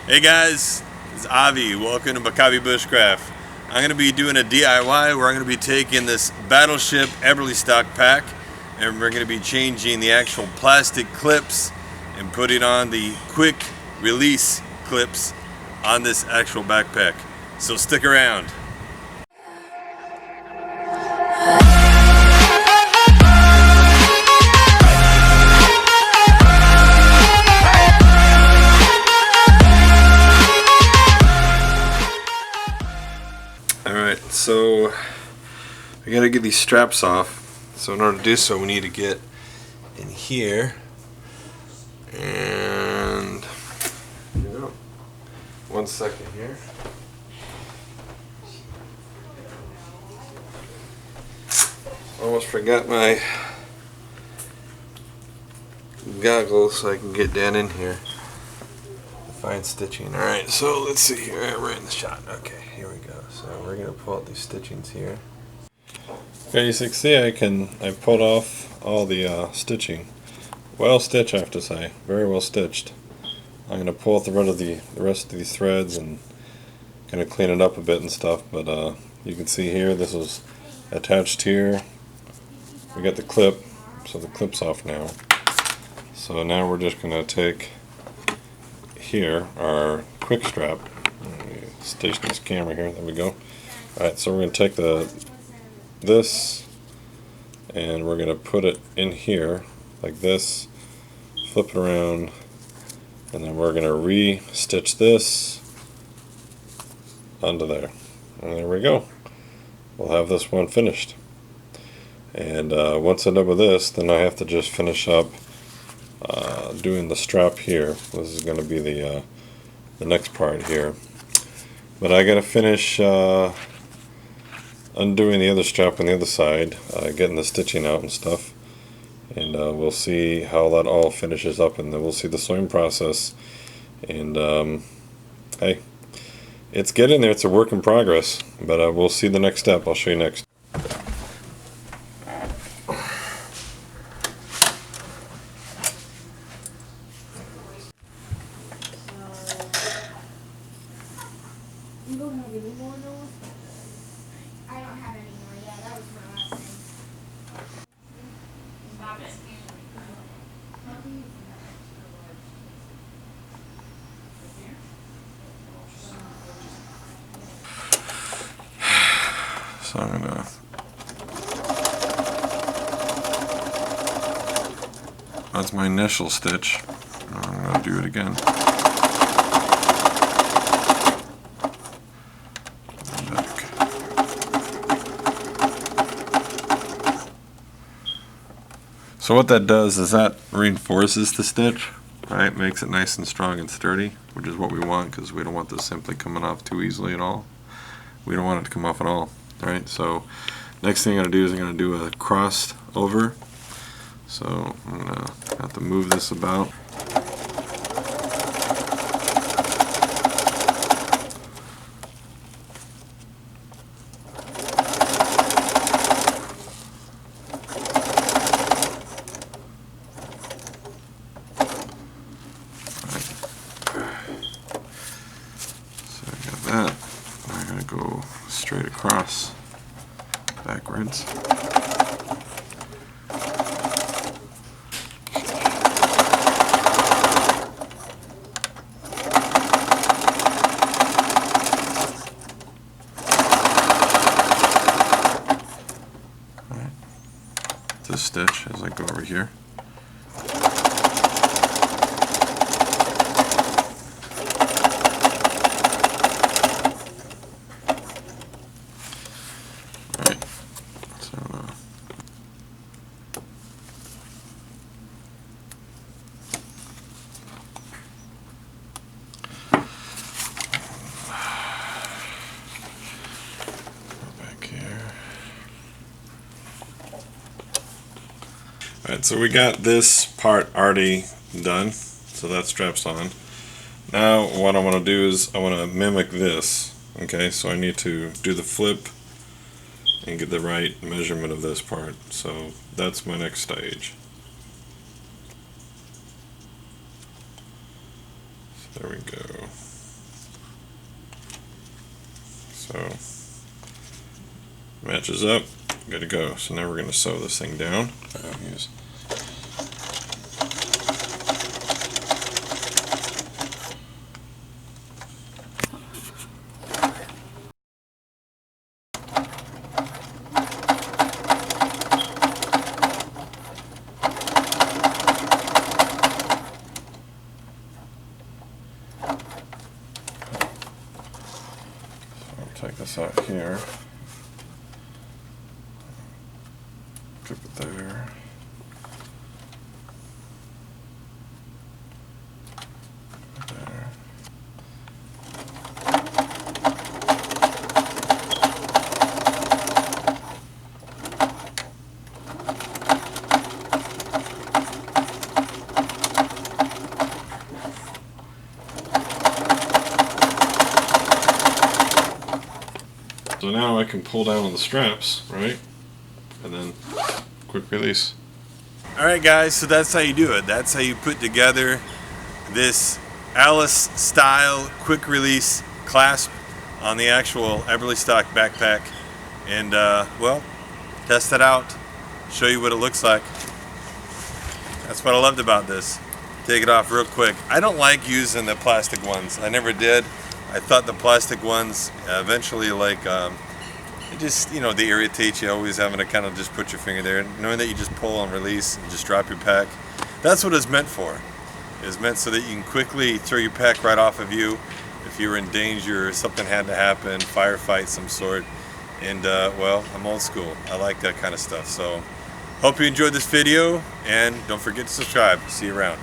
Hey guys, it's Avi. Welcome to Maccabi Bushcraft. I'm going to be doing a DIY where I'm going to be taking this Battleship Eberlestock pack and we're going to be changing the actual plastic clips and putting on the quick release clips on this actual backpack. So stick around. Alright, so we gotta get these straps off. So in order to do so, we need to get in here and one second here. Almost forgot my goggles so I can get down in here. Fine stitching. Alright, so let's see here. We're in the shot. Okay, here we go. So we're gonna pull out these stitchings here. Okay, as you can see, I pulled off all the stitching. Well stitched, I have to say. Very well stitched. I'm gonna pull out the rest of these threads and kind of clean it up a bit and stuff. But you can see here, this is attached here. We got the clip, so the clip's off now. So now we're just gonna take here our quick strap. Station this camera here. There we go. Alright, so we're going to take this and we're going to put it in here like this, flip it around, and then we're going to re-stitch this onto there. And there we go. We'll have this one finished. And once I'm done with this, then I have to just finish up doing the strap here. This is going to be the next part here. But I got to finish undoing the other strap on the other side, getting the stitching out and stuff. And we'll see how that all finishes up, and then we'll see the sewing process. And hey, it's getting there. It's a work in progress, but we'll see the next step. I'll show you next. You don't have any more, Noah? I don't have any more. Yeah, that was my last thing. Stop it. So I'm gonna that's my initial stitch. I'm gonna do it again. So what that does is that reinforces the stitch, right? Makes it nice and strong and sturdy, which is what we want, because we don't want this simply coming off too easily at all. We don't want it to come off at all, right? So next thing I'm going to do is I'm going to do a cross over. So I'm going to have to move this about. That I'm going to go straight across backwards. Alright. This stitch as I go over here. Alright, so we got this part already done, so that strap's on. Now what I want to do is I want to mimic this. Okay, so I need to do the flip and get the right measurement of this part. So that's my next stage. So there we go. So matches up, good to go. So now we're going to sew this thing down. Use take this out here, clip it there, there. So now I can pull down on the straps, right? And then quick release. Alright guys, so that's how you do it. That's how you put together this Alice style quick release clasp on the actual Eberlestock backpack. And well, test it out, show you what it looks like. That's what I loved about this. Take it off real quick. I don't like using the plastic ones. I never did. I thought the plastic ones eventually, like, it just, you know, they irritate you, always having to kind of just put your finger there. Knowing that you just pull and release and just drop your pack. That's what it's meant for. It's meant so that you can quickly throw your pack right off of you if you were in danger or something had to happen, firefight some sort. And well, I'm old school. I like that kind of stuff. So hope you enjoyed this video, and don't forget to subscribe. See you around.